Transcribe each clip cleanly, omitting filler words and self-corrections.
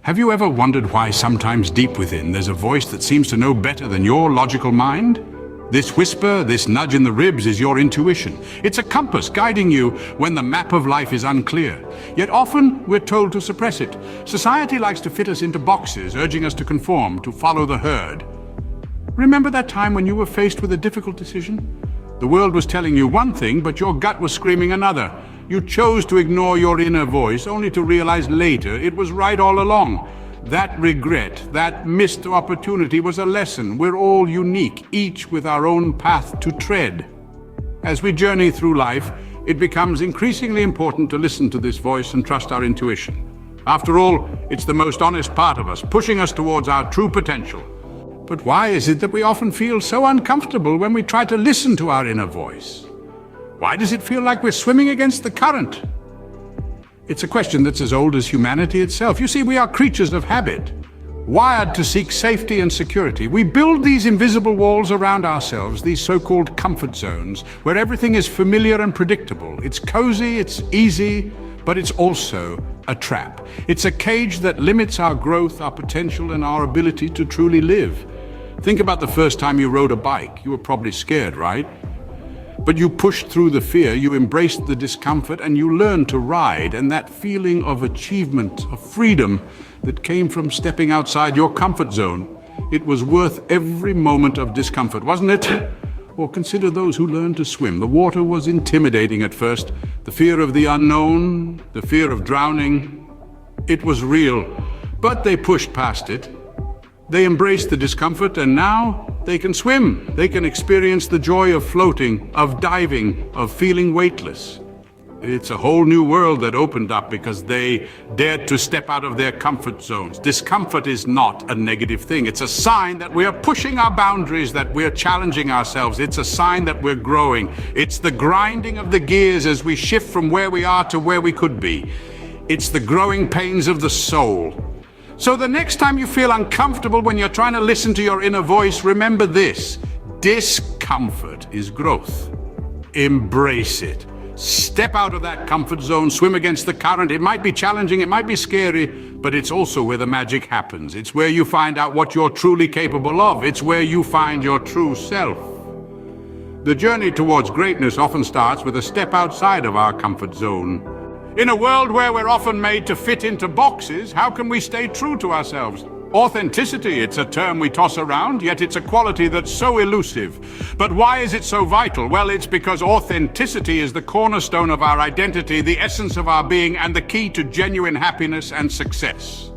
Have you ever wondered why sometimes deep within there's a voice that seems to know better than your logical mind? This whisper, this nudge in the ribs is your intuition. It's a compass guiding you when the map of life is unclear. Yet often we're told to suppress it. Society likes to fit us into boxes, urging us to conform, to follow the herd. Remember that time when you were faced with a difficult decision? The world was telling you one thing, but your gut was screaming another. You chose to ignore your inner voice, only to realize later it was right all along. That regret, that missed opportunity was a lesson. We're all unique, each with our own path to tread. As we journey through life, it becomes increasingly important to listen to this voice and trust our intuition. After all, it's the most honest part of us, pushing us towards our true potential. But why is it that we often feel so uncomfortable when we try to listen to our inner voice? Why does it feel like we're swimming against the current? It's a question that's as old as humanity itself. You see, we are creatures of habit, wired to seek safety and security. We build these invisible walls around ourselves, these so-called comfort zones, where everything is familiar and predictable. It's cozy, it's easy, but it's also a trap. It's a cage that limits our growth, our potential, and our ability to truly live. Think about the first time you rode a bike. You were probably scared, right? But you pushed through the fear, you embraced the discomfort, and you learned to ride. And that feeling of achievement, of freedom that came from stepping outside your comfort zone, it was worth every moment of discomfort, wasn't it? Or consider those who learned to swim. The water was intimidating at first. The fear of the unknown, the fear of drowning, it was real. But they pushed past it. They embraced the discomfort, and now they can swim. They can experience the joy of floating, of diving, of feeling weightless. It's a whole new world that opened up because they dared to step out of their comfort zones. Discomfort is not a negative thing. It's a sign that we are pushing our boundaries, that we're challenging ourselves. It's a sign that we're growing. It's the grinding of the gears as we shift from where we are to where we could be. It's the growing pains of the soul. So the next time you feel uncomfortable when you're trying to listen to your inner voice, remember this: discomfort is growth. Embrace it. Step out of that comfort zone, swim against the current. It might be challenging, it might be scary, but it's also where the magic happens. It's where you find out what you're truly capable of. It's where you find your true self. The journey towards greatness often starts with a step outside of our comfort zone. In a world where we're often made to fit into boxes, how can we stay true to ourselves? Authenticity, it's a term we toss around, yet it's a quality that's so elusive. But why is it so vital? Well, it's because authenticity is the cornerstone of our identity, the essence of our being, and the key to genuine happiness and success.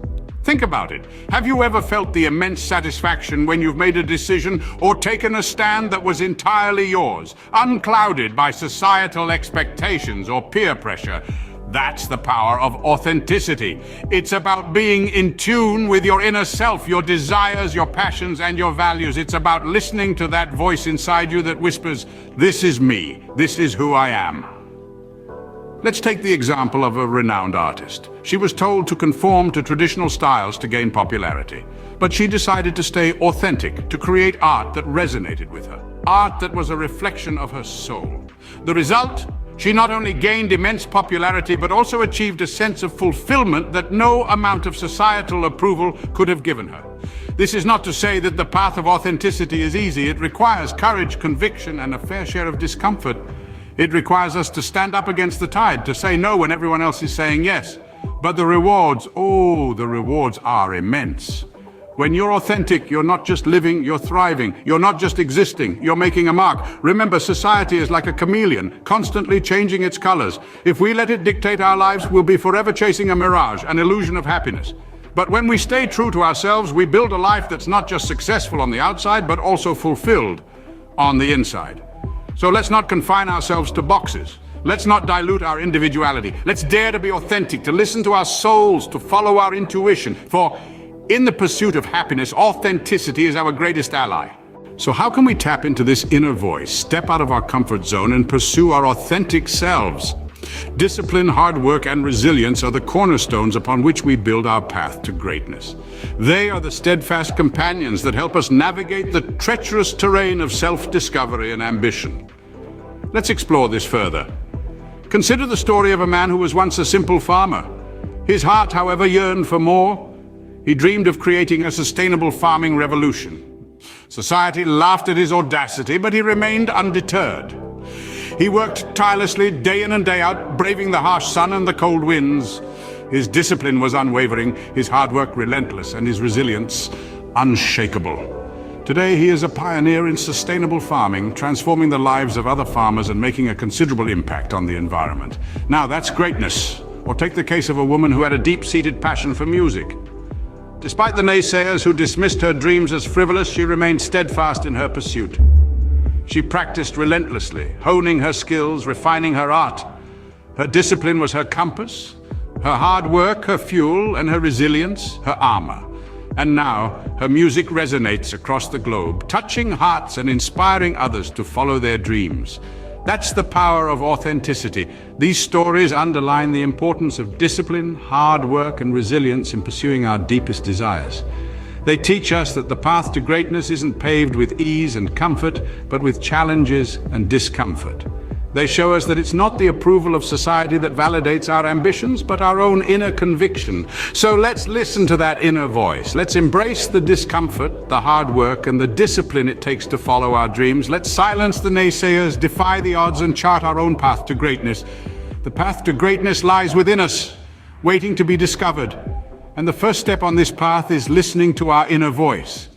Think about it. Have you ever felt the immense satisfaction when you've made a decision or taken a stand that was entirely yours, unclouded by societal expectations or peer pressure? That's the power of authenticity. It's about being in tune with your inner self, your desires, your passions, and your values. It's about listening to that voice inside you that whispers, "This is me. This is who I am." Let's take the example of a renowned artist. She was told to conform to traditional styles to gain popularity. But she decided to stay authentic, to create art that resonated with her, art that was a reflection of her soul. The result? She not only gained immense popularity, but also achieved a sense of fulfillment that no amount of societal approval could have given her. This is not to say that the path of authenticity is easy. It requires courage, conviction, and a fair share of discomfort. It requires us to stand up against the tide, to say no when everyone else is saying yes. But the rewards, the rewards are immense. When you're authentic, you're not just living, you're thriving. You're not just existing, you're making a mark. Remember, society is like a chameleon, constantly changing its colors. If we let it dictate our lives, we'll be forever chasing a mirage, an illusion of happiness. But when we stay true to ourselves, we build a life that's not just successful on the outside, but also fulfilled on the inside. So let's not confine ourselves to boxes. Let's not dilute our individuality. Let's dare to be authentic, to listen to our souls, to follow our intuition. For in the pursuit of happiness, authenticity is our greatest ally. So how can we tap into this inner voice, step out of our comfort zone, and pursue our authentic selves? Discipline, hard work, and resilience are the cornerstones upon which we build our path to greatness. They are the steadfast companions that help us navigate the treacherous terrain of self-discovery and ambition. Let's explore this further. Consider the story of a man who was once a simple farmer. His heart, however, yearned for more. He dreamed of creating a sustainable farming revolution. Society laughed at his audacity, but he remained undeterred. He worked tirelessly day in and day out, braving the harsh sun and the cold winds. His discipline was unwavering, his hard work relentless, and his resilience unshakable. Today, he is a pioneer in sustainable farming, transforming the lives of other farmers and making a considerable impact on the environment. Now, that's greatness. Or take the case of a woman who had a deep-seated passion for music. Despite the naysayers who dismissed her dreams as frivolous, she remained steadfast in her pursuit. She practiced relentlessly, honing her skills, refining her art. Her discipline was her compass, her hard work, her fuel, and her resilience, her armor. And now, her music resonates across the globe, touching hearts and inspiring others to follow their dreams. That's the power of authenticity. These stories underline the importance of discipline, hard work, and resilience in pursuing our deepest desires. They teach us that the path to greatness isn't paved with ease and comfort, but with challenges and discomfort. They show us that it's not the approval of society that validates our ambitions, but our own inner conviction. So let's listen to that inner voice. Let's embrace the discomfort, the hard work, and the discipline it takes to follow our dreams. Let's silence the naysayers, defy the odds, and chart our own path to greatness. The path to greatness lies within us, waiting to be discovered. And the first step on this path is listening to our inner voice.